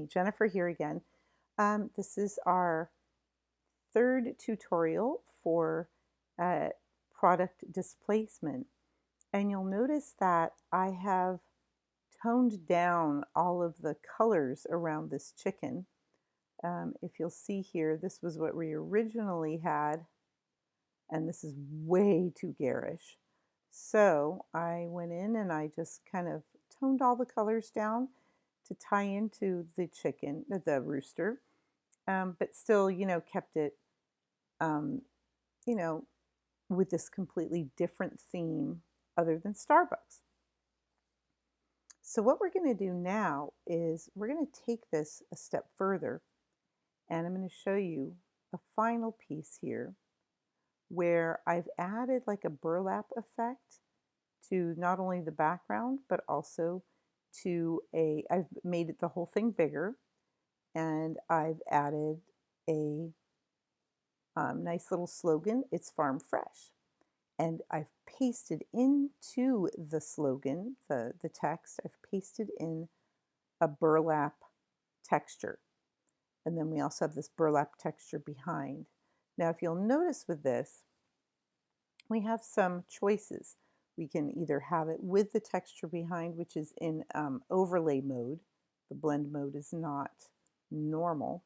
Jennifer here again. This is our third tutorial for uh, product displacement. And you'll notice that I have toned down all of the colors around this chicken. If you'll see here, this was what we originally had, and this is way too garish. So I went in and I just kind of toned all the colors down to tie into the chicken, the rooster, but still, kept it, um, you know, with this completely different theme other than Starbucks. So what we're going to do now is we're going to take this a step further, and I'm going to show you a final piece here where I've added like a burlap effect to not only the background, but also I've made it the whole thing bigger, and I've added a nice little slogan, "It's Farm Fresh." And I've pasted into the slogan, the text, I've pasted in a burlap texture. And then we also have this burlap texture behind. Now, if you'll notice with this, we have some choices. We can either have it with the texture behind, which is in overlay mode. The blend mode is not normal.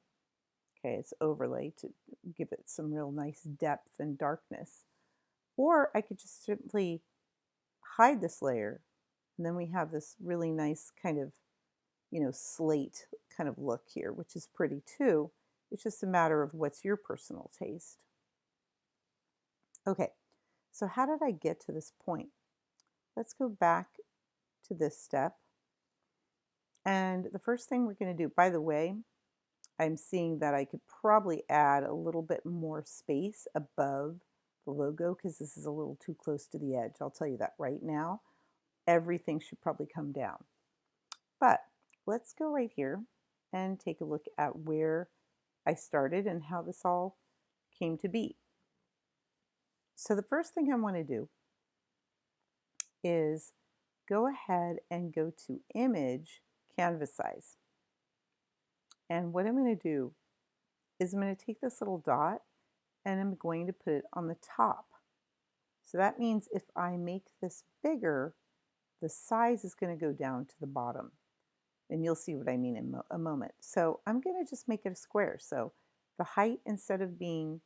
Okay, it's overlay to give it some real nice depth and darkness. Or I could just simply hide this layer, and then we have this really nice kind of, slate kind of look here, which is pretty too. It's just a matter of what's your personal taste. Okay, so how did I get to this point? Let's go back to this step. And the first thing we're going to do, by the way, I'm seeing that I could probably add a little bit more space above the logo because this is a little too close to the edge. I'll tell you that right now. Everything should probably come down. But let's go right here and take a look at where I started and how this all came to be. So the first thing I want to do is go ahead and go to Image, Canvas Size. And what I'm going to do is I'm going to take this little dot and I'm going to put it on the top. So that means if I make this bigger, the size is going to go down to the bottom. And you'll see what I mean in a moment. So I'm going to just make it a square. So the height, instead of being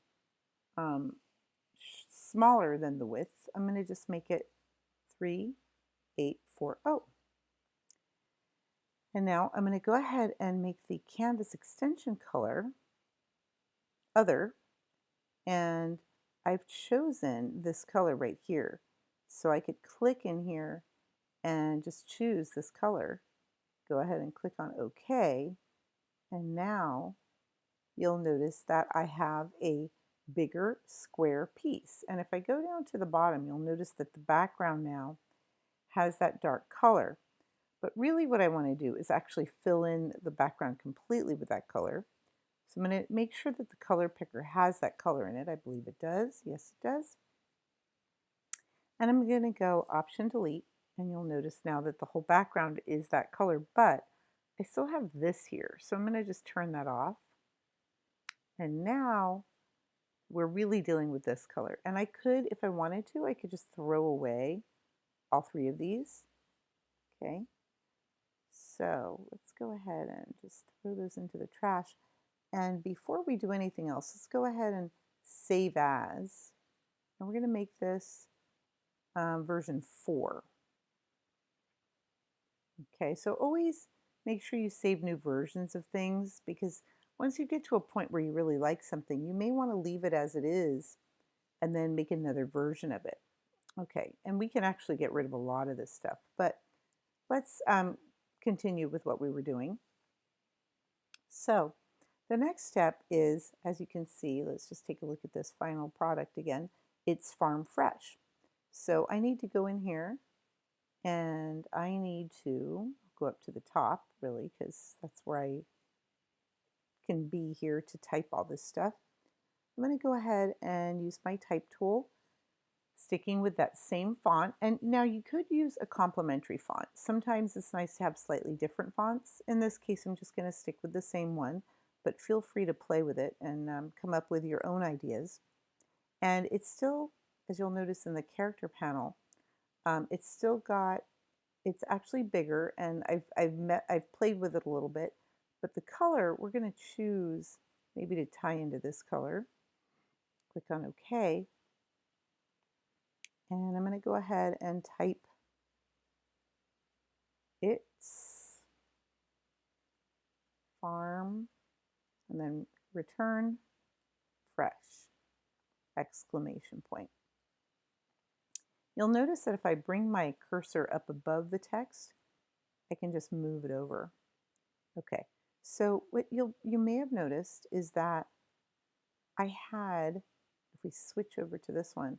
smaller than the width, I'm going to just make it 3840. And now I'm going to go ahead and make the canvas extension color other, and I've chosen this color right here. So I could click in here and just choose this color. Go ahead and click on OK, and now you'll notice that I have a bigger square piece. And if I go down to the bottom, you'll notice that the background now has that dark color. But really what I want to do is actually fill in the background completely with that color. So I'm going to make sure that the color picker has that color in it. I believe it does. Yes, it does. And I'm going to go Option Delete, and you'll notice now that the whole background is that color, but I still have this here. So I'm going to just turn that off. And now we're really dealing with this color. And I could, if I wanted to, I could just throw away all three of these. Okay. So let's go ahead and just throw those into the trash. And before we do anything else, let's go ahead and save as. And we're going to make this version 4. Okay, so always make sure you save new versions of things, because once you get to a point where you really like something, you may want to leave it as it is and then make another version of it. Okay, and we can actually get rid of a lot of this stuff, but let's continue with what we were doing. So the next step is, as you can see, let's just take a look at this final product again. It's Farm Fresh. So I need to go in here and I need to go up to the top, really, because that's where I can be here to type all this stuff. I'm going to go ahead and use my type tool. sticking with that same font. And now you could use a complementary font. Sometimes it's nice to have slightly different fonts. In this case, I'm just going to stick with the same one, but feel free to play with it and come up with your own ideas. And it's still, as you'll notice in the character panel, it's still got, it's actually bigger, and I've played with it a little bit, but the color, we're going to choose maybe to tie into this color. Click on OK. And I'm going to go ahead and type it's farm and then return fresh, exclamation point. You'll notice that if I bring my cursor up above the text, I can just move it over. Okay, so what you may have noticed is that I had, if we switch over to this one,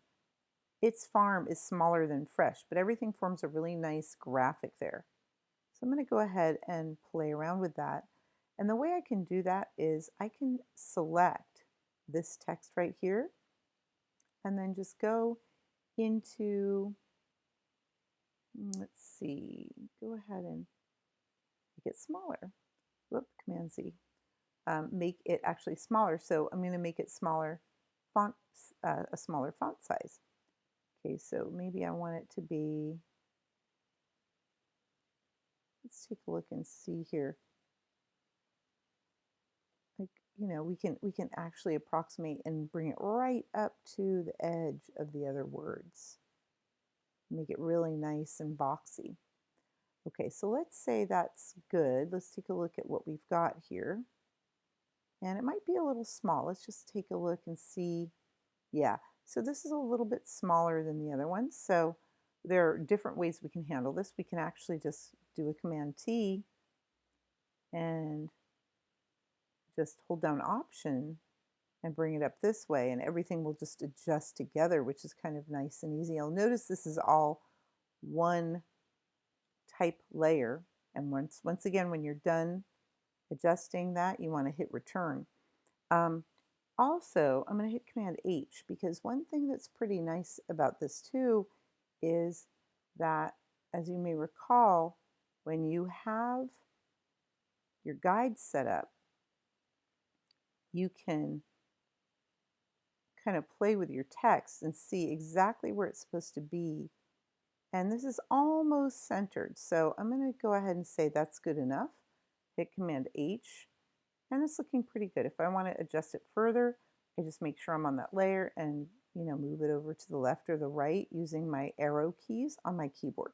its farm is smaller than fresh, but everything forms a really nice graphic there. So I'm going to go ahead and play around with that. And the way I can do that is I can select this text right here and then just go into, let's see, go ahead and make it smaller. Whoop, Command Z. Make it actually smaller. So I'm going to make it smaller font, a smaller font size. Okay, so maybe I want it to be, let's take a look and see here. Like, you know, we can actually approximate and bring it right up to the edge of the other words. Make it really nice and boxy. Okay, so let's say that's good. Let's take a look at what we've got here. And it might be a little small. Let's just take a look and see. Yeah, so this is a little bit smaller than the other ones. So there are different ways we can handle this. We can actually just do a Command T and just hold down Option and bring it up this way, and everything will just adjust together, which is kind of nice and easy. You'll notice this is all one type layer. And once again, when you're done adjusting that, you want to hit return. Also, I'm going to hit Command H, because one thing that's pretty nice about this too is that, as you may recall, when you have your guide set up, you can kind of play with your text and see exactly where it's supposed to be. And this is almost centered. So I'm going to go ahead and say that's good enough. Hit Command H, and it's looking pretty good. If I want to adjust it further, I just make sure I'm on that layer and, you know, move it over to the left or the right using my arrow keys on my keyboard.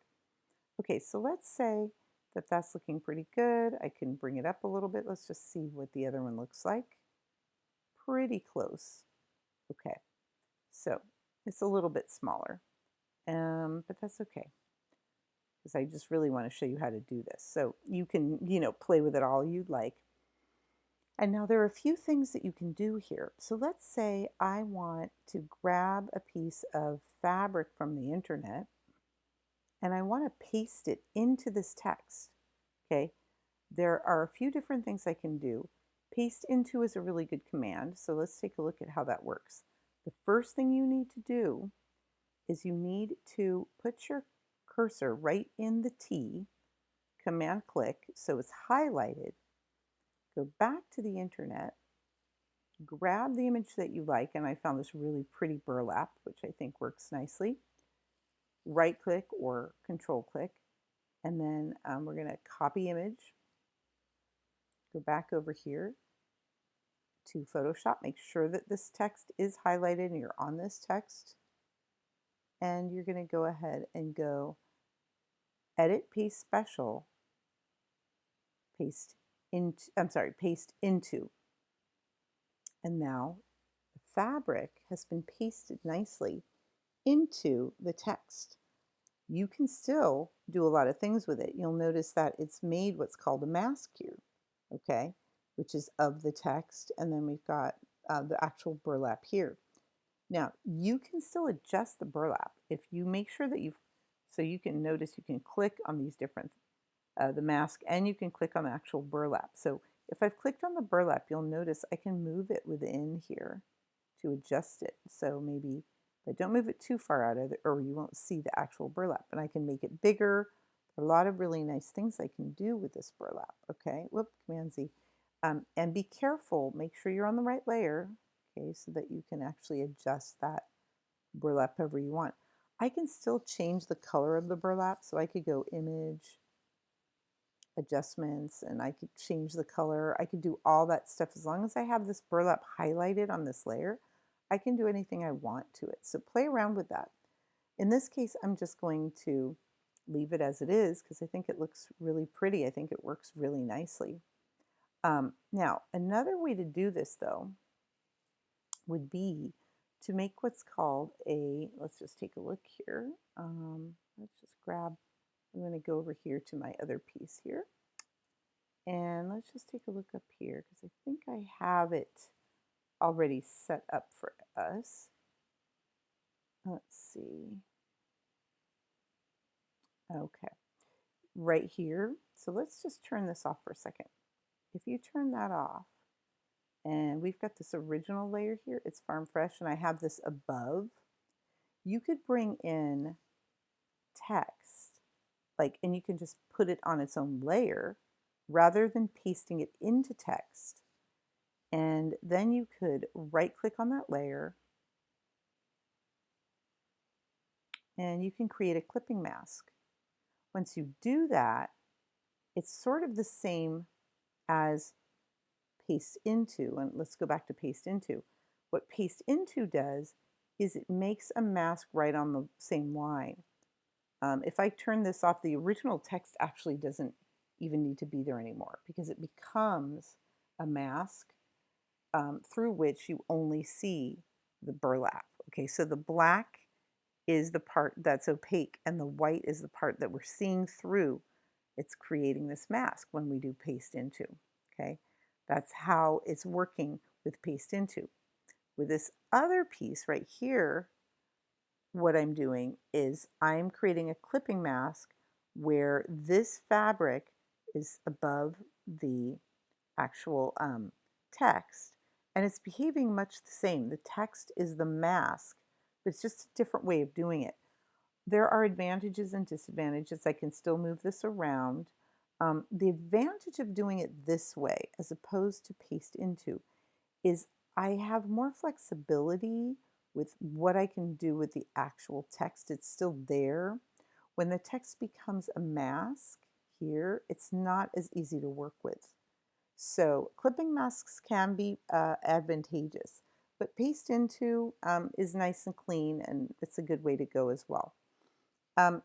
Okay, so let's say that that's looking pretty good. I can bring it up a little bit. Let's just see what the other one looks like. Pretty close. Okay, so it's a little bit smaller, but that's okay, because I just really want to show you how to do this. So you can, you know, play with it all you'd like. And now there are a few things that you can do here. So let's say I want to grab a piece of fabric from the internet and I want to paste it into this text. Okay, there are a few different things I can do. Paste into is a really good command, so let's take a look at how that works. The first thing you need to do is you need to put your cursor right in the T, Command click, so it's highlighted. Go back to the internet, grab the image that you like, and I found this really pretty burlap, which I think works nicely. Right click or control click, and then we're going to copy image. Go back over here to Photoshop. Make sure that this text is highlighted and you're on this text. And you're going to go ahead and go Edit Paste Special, paste into. And now the fabric has been pasted nicely into the text. You can still do a lot of things with it. You'll notice that it's made what's called a mask here, okay, which is of the text, and then we've got the actual burlap here. Now, you can still adjust the burlap if you make sure that so you can notice you can click on these different, the mask, and you can click on the actual burlap. So if I've clicked on the burlap, you'll notice I can move it within here to adjust it. So maybe but don't move it too far out of it or you won't see the actual burlap. And I can make it bigger. There are a lot of really nice things I can do with this burlap. Okay, whoop, Command Z. And be careful, make sure you're on the right layer, okay, so that you can actually adjust that burlap however you want. I can still change the color of the burlap, so I could go image, adjustments, and I could change the color. I could do all that stuff. As long as I have this burlap highlighted on this layer, I can do anything I want to it. So play around with that. In this case, I'm just going to leave it as it is because I think it looks really pretty. I think it works really nicely. Now, another way to do this though would be to make what's called a, let's just take a look here. Let's just grab, I'm going to go over here to my other piece here. And let's just take a look up here because I think I have it already set up for us. Let's see. Okay, right here. So let's just turn this off for a second. If you turn that off, and we've got this original layer here, it's Farm Fresh, and I have this above. You could bring in text, like, and you can just put it on its own layer rather than pasting it into text. And then you could right click on that layer and you can create a clipping mask. Once you do that, it's sort of the same as paste into, and let's go back to paste into. What paste into does is it makes a mask right on the same line. If I turn this off, the original text actually doesn't even need to be there anymore because it becomes a mask through which you only see the burlap. Okay, so the black is the part that's opaque and the white is the part that we're seeing through. It's creating this mask when we do paste into. Okay, that's how it's working with paste into. With this other piece right here, what I'm doing is I'm creating a clipping mask where this fabric is above the actual text, and it's behaving much the same. The text is the mask, but it's just a different way of doing it. There are advantages and disadvantages. I can still move this around. The advantage of doing it this way, as opposed to paste into, is I have more flexibility with what I can do with the actual text. It's still there. When the text becomes a mask here, it's not as easy to work with. So clipping masks can be advantageous, but paste into is nice and clean, and it's a good way to go as well.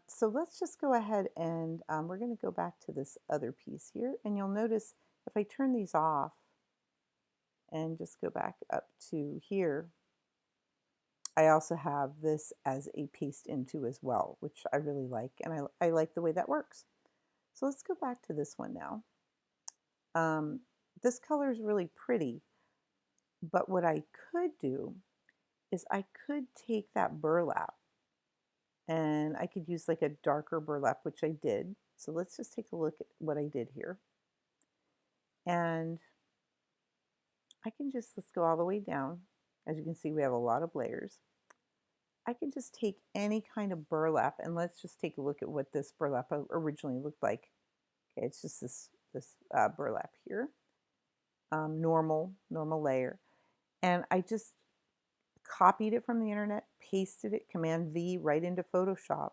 So let's just go ahead and we're going to go back to this other piece here, and you'll notice if I turn these off and just go back up to here, I also have this as a paste into as well, which I really like, and I like the way that works. So let's go back to this one now. This color is really pretty, but what I could do is I could take that burlap and I could use like a darker burlap, which I did. So let's just take a look at what I did here. And I can just, let's go all the way down. As you can see, we have a lot of layers. I can just take any kind of burlap, and let's just take a look at what this burlap originally looked like. Okay, it's just this burlap here, normal layer. And I just copied it from the internet, pasted it, Command V, right into Photoshop,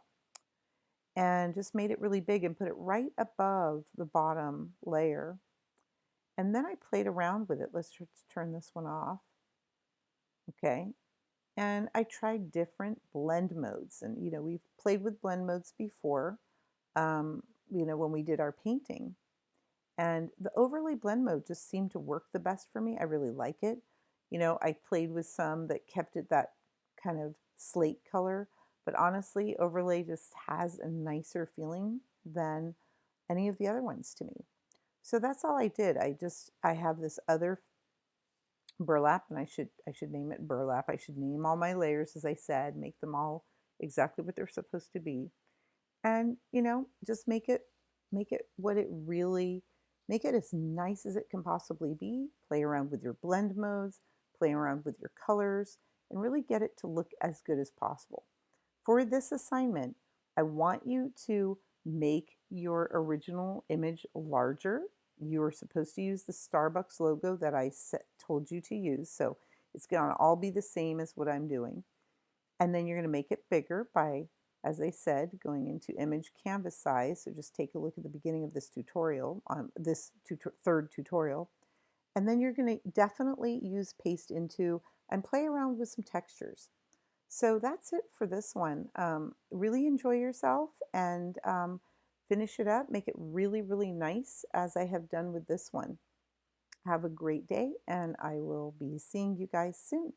and just made it really big and put it right above the bottom layer. And then I played around with it. Let's turn this one off. Okay. And I tried different blend modes. And, you know, we've played with blend modes before, you know, when we did our painting. And the overlay blend mode just seemed to work the best for me. I really like it. You know, I played with some that kept it that kind of slate color, but honestly, overlay just has a nicer feeling than any of the other ones to me. So that's all I did. I have this other burlap, and I should name it burlap. I should name all my layers, as I said, make them all exactly what they're supposed to be. And, you know, just make it what it really, make it as nice as it can possibly be. Play around with your blend modes, play around with your colors, and really get it to look as good as possible. For this assignment, I want you to make your original image larger. You're supposed to use the Starbucks logo that I told you to use, so it's going to all be the same as what I'm doing. And then you're going to make it bigger by, as I said, going into image canvas size. So just take a look at the beginning of this tutorial, on this third tutorial. And then you're going to definitely use paste into and play around with some textures. So that's it for this one. Really enjoy yourself and finish it up. Make it really, really nice as I have done with this one. Have a great day, and I will be seeing you guys soon.